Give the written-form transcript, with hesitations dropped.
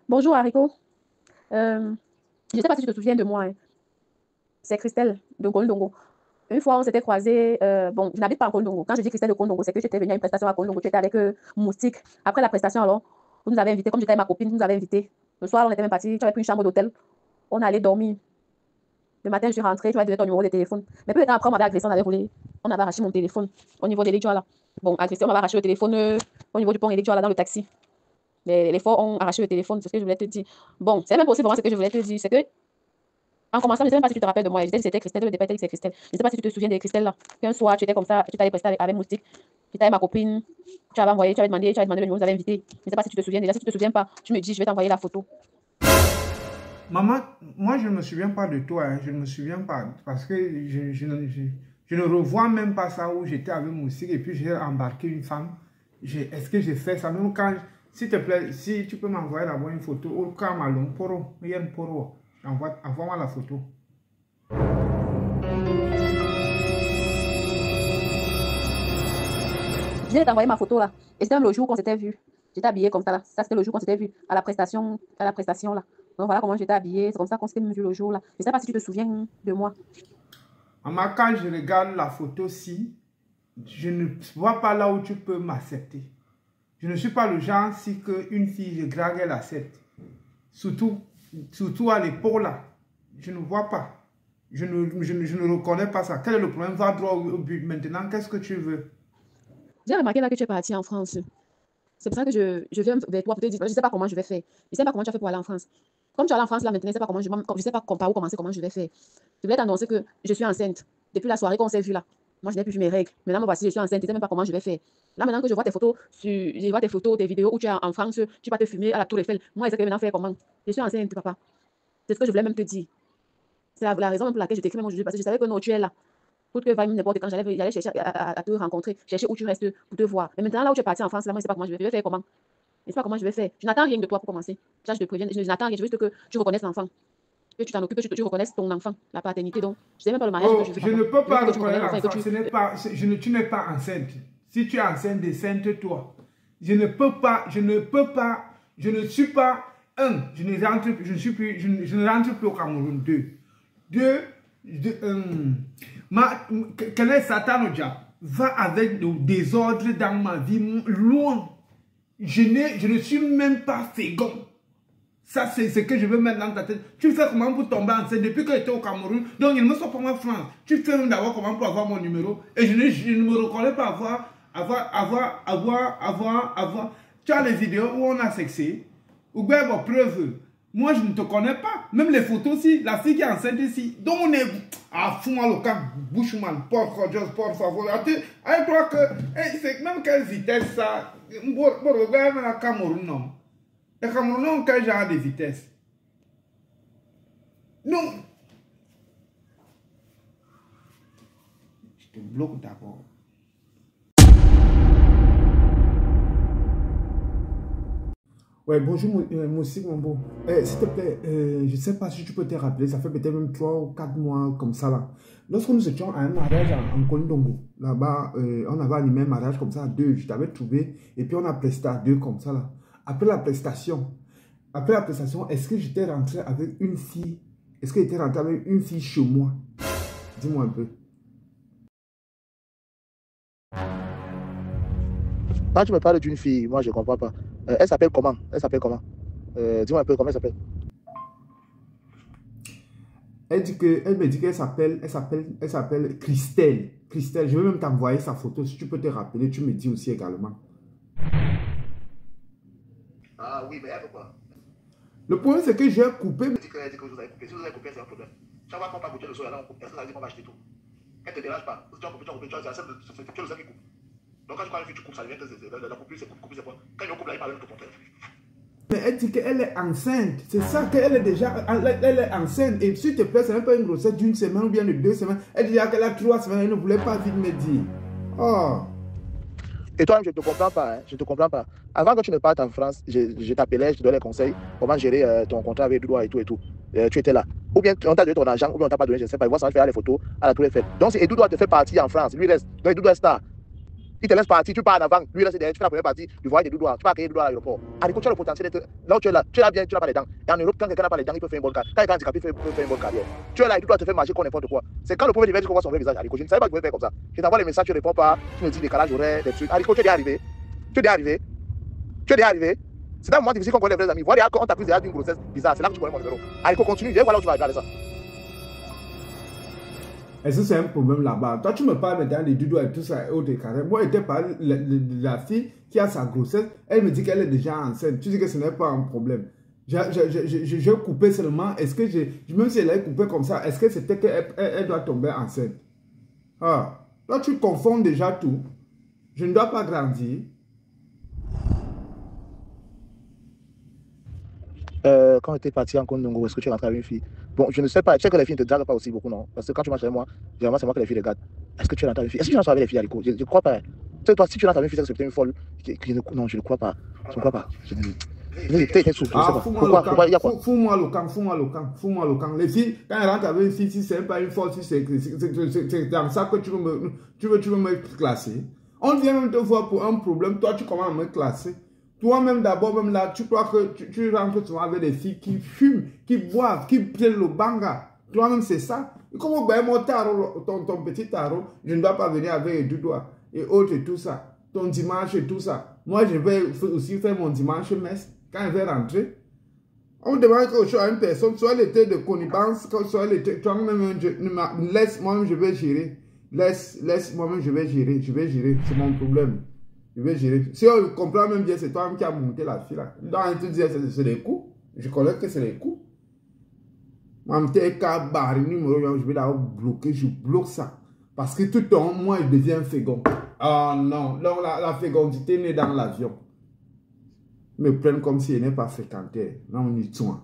Bonjour Haricot. Je ne sais pas si tu te souviens de moi, hein. C'est Christelle de Kondongo. Une fois, on s'était croisés. Bon, je n'habite pas à Kondongo. Quand je dis Christelle de Kondongo, c'est que j'étais venue à une prestation à Kondongo. Tu étais avec Moustique. Après la prestation, alors, vous nous avez invités. Comme j'étais avec ma copine, vous nous avez invités. Le soir, on était même partis. Tu avais pris une chambre d'hôtel. On allait dormir. Le matin, je suis rentrée. Tu m'as donné ton numéro de téléphone. Mais peu de temps après, on m'avait agressé. On avait arraché mon téléphone au niveau de l'Étoile là. Bon, agressé, on m'avait arraché le téléphone au niveau du pont Électoral là dans le taxi. Les forts ont arraché le téléphone, c'est ce que je voulais te dire. Bon, c'est même possible pour moi ce que je voulais te dire. C'est que, en commençant, je ne sais même pas si tu te rappelles de moi. Je disais que c'était Christelle, le départ, c'est Christelle. Je ne sais pas si tu te souviens de Christelle là. Qu'un soir, tu étais comme ça, tu t'avais presté avec Moustique. Tu étais avec ma copine. Tu avais envoyé, tu avais demandé le numéro, vous avez invité. Je ne sais pas si tu te souviens déjà. Si tu ne te souviens pas, tu me dis, je vais t'envoyer la photo. Maman, moi je ne me souviens pas de toi, hein. Je ne me souviens pas parce que je ne revois même pas ça où j'étais avec Moussik et puis j'ai embarqué une femme. Est-ce que j'ai fait ça? Même quand, s'il te plaît, si tu peux m'envoyer d'abord une photo, au cas malon, poro, il y a une poro, envoie-moi la photo. Je viens de t'envoyer ma photo là. Et c'était le jour qu'on s'était vu. J'étais habillée comme ça là. Ça, c'était le jour qu'on s'était vu à la prestation là. Donc voilà comment j'étais habillée. C'est comme ça qu'on s'était vu le jour là. Je ne sais pas si tu te souviens de moi. Maman, quand je regarde la photo-ci, je ne vois pas là où tu peux m'accepter. Je ne suis pas le genre si qu'une fille, je drague, elle accepte. Surtout à l'épaule là. Je ne vois pas. Je ne reconnais pas ça. Quel est le problème? Va droit au but. Maintenant, qu'est-ce que tu veux? J'ai remarqué là que tu es parti en France. C'est pour ça que je viens vers toi pour te dire, je ne sais pas comment je vais faire. Je ne sais pas comment tu as fait pour aller en France. Comme tu es allé en France là maintenant, je ne sais pas comment je sais pas par où commencer, comment je vais faire. Je voulais t'annoncer que je suis enceinte. Depuis la soirée qu'on s'est vu là. Moi, je n'ai plus vu mes règles. Maintenant, moi, voici, je suis enceinte. Je ne sais même pas comment je vais faire. Là, maintenant que je vois tes photos, je vois tes photos, tes vidéos où tu es en France, tu vas te fumer à la Tour Eiffel. Moi, je sais que maintenant faire comment. Je suis enceinte, papa. C'est ce que je voulais même te dire. C'est la raison pour laquelle je t'écris même aujourd'hui, parce que je savais que non, tu es là. Pour que n'importe quand j'allais chercher à te rencontrer, chercher où tu restes pour te voir. Mais maintenant, là où tu es parti en France, là, moi, je ne sais pas comment je vais faire comment. Je ne sais pas comment je vais faire. Je n'attends rien de toi pour commencer. Ça, je te préviens. Je n'attends rien. Je veux juste que tu reconnaisses l'enfant. Que tu t'en occupes, que tu reconnaisses ton enfant, la paternité. Donc, je ne sais même pas le mariage que je veux. Je ne peux Je veux pas que tu reconnaisses reconnaître l'enfant et que l'enfant. tu. Tu n'es pas enceinte. Si tu es enceinte, décente-toi. Je ne peux pas, je ne suis pas, je ne rentre plus au Cameroun. Deux, quel est Satan Oja va avec le désordre dans ma vie loin. Je ne suis même pas fécond. Ça, c'est ce que je veux mettre dans ta tête. Tu fais comment pour tomber enceinte depuis que j'étais au Cameroun? Donc, il ne me sort pas en France. Tu fais même d'abord comment pour avoir mon numéro. Et je ne me reconnais pas avoir. Tu as les vidéos où on a sexé. Ou bien, bon, preuve. Moi, je ne te connais pas. Même les photos aussi. La fille qui est enceinte ici. Donc, on est à fond à l'occasion. Bushman, por favor. Je crois que c'est même quelle vitesse ça. Bon, regarde le Cameroun, non. Le Cameroun, quel genre de vitesse? Non. Je te bloque d'abord. Ouais, bonjour Moussik, mon beau. S'il te plaît, je ne sais pas si tu peux te rappeler, ça fait peut-être même 3 ou 4 mois comme ça là. Lorsque nous étions à un mariage en Kondongo, là-bas, on avait animé un mariage comme ça à deux, je t'avais trouvé, et puis on a presté à deux comme ça là. Après la prestation, est-ce que j'étais rentré avec une fille? Est-ce que j'étais rentré avec une fille chez moi? Dis-moi un peu. Quand tu me parles d'une fille, moi je ne comprends pas. Elle s'appelle comment? Elle s'appelle comment? Dis-moi un peu comment elle s'appelle. Elle me dit qu'elle s'appelle Christelle. Christelle, je vais même t'envoyer sa photo. Si tu peux te rappeler, tu me dis aussi également. Ah oui, mais elle veut quoi? Le problème, c'est que j'ai coupé. Elle dit que vous avez coupé. Si vous avez coupé, c'est un problème. Chaque fois qu'on parle de le soir, là, on coupe. Est-ce que ça veut dire qu'on va acheter tout? Elle ne te dérange pas. Si tu as coupé, tu as le seul qui coupe. Donc quand tu parles de tu coupes, ça devient que la coupure, c'est quoi? Quand on coupe, là, il parle de tout contraire. Mais elle dit qu'elle est enceinte. C'est ça qu'elle est déjà. Elle est enceinte. Et s'il te plaît, ce n'est pas une grossesse d'une semaine ou bien de 2 semaines. Elle dit qu'elle a 3 semaines. Elle ne voulait pas vite me dire. Oh. Et toi-même, je ne te comprends pas. Hein? Je ne te comprends pas. Avant que tu ne partes en France, je t'appelais, je te donnais les conseils, comment gérer ton contrat avec Doudou et tout et tout. Tu étais là. Ou bien on t'a donné ton argent, ou bien on t'a pas donné, je ne sais pas. Ils vont s'en faire les photos à la Tour Eiffel. Donc, si Doudou te fait partir en France, lui reste. Donc, Doudou est là. il te laisse partir, tu pars en avant, lui reste derrière, tu fais la première partie du voyage de Doudoua, tu vas accueillir Doudoua à l'aéroport. Haricot, tu as le potentiel d'être là où tu es là bien, tu n'as pas les dents. Et en Europe, quand quelqu'un n'a pas les dents, il peut faire une bonne carrière. Quand quelqu'un est handicapé, il peut faire une bonne carrière. Tu es là et Doudoua te fait marcher comme n'importe quoi. C'est quand le premier divertit qu'on voit son vrai visage, Haricot. Je ne savais pas que tu pouvais faire comme ça. Je t'envoie les messages, tu ne réponds pas, tu me dis décalage horaire, des trucs. Haricot, tu es déjà arrivé. Tu es déjà arrivé. Tu es déjà arrivé. C'est dans un moment difficile qu'on connaît les vrais amis. Voilà, quand on t'accuse déjà d'une grossesse bizarre, c'est là que tu connais mon numéro. Haricot, continue, viens voir là où tu vas regarder ça. Est-ce que c'est un problème là-bas? Toi, tu me parles maintenant des Doudoua et tout ça, et autres carrés. Moi, je te parle de la fille qui a sa grossesse. Elle me dit qu'elle est déjà enceinte. Tu dis que ce n'est pas un problème. J'ai coupé seulement. Est-ce que même si elle est coupée comme ça, est-ce que c'était qu'elle doit tomber enceinte? Ah, là, tu confonds déjà tout. Je ne dois pas grandir. Quand tu étais parti en Congo, est-ce que tu es rentré avec une fille? Bon, je ne sais pas. Tu sais que les filles ne te draguent pas aussi beaucoup, non? Parce que quand tu marches avec moi, généralement, c'est moi que les filles regardent. Est-ce que tu es rentré avec une fille? Est-ce que tu rentres avec les filles, Haricot? Je ne crois pas. Tu sais, toi, si tu rentres avec une fille, c'est peut-être une folle. Non, je ne crois pas. Je ne crois pas. Peut-être sous. Ah, fous-moi le camp. Les filles, quand elles rentrent avec une fille, si ce n'est pas une folle, si c'est dans ça que tu veux me classer. On vient même te voir pour un problème. Toi, tu commences à me classer. Toi-même, d'abord, même là, tu crois que tu rentres souvent avec des filles qui fument, qui boivent, qui prennent le banga. Toi-même, c'est ça. Et comme ton petit tarot, je ne dois pas venir avec Doudoua et autres et tout ça. Ton dimanche et tout ça. Moi, je vais aussi faire mon dimanche messe quand je vais rentrer. On demande quelque chose à une personne, soit elle était de connivence, soit elle était. Toi-même, laisse, moi-même, je vais gérer. Laisse, moi-même, je vais gérer. C'est mon problème. Je vais gérer. Si on comprend même bien, c'est toi-même qui as monté la fille là. Donc, tu dis, c'est des coups. Je connais que c'est des coups. Moi, je vais d'abord bloquer, je bloque ça. Parce que tout le temps, moi, je deviens fécond. Oh non, donc la fécondité n'est dans l'avion. Me prennent comme si elle n'est pas fréquentée. Non, on y tient.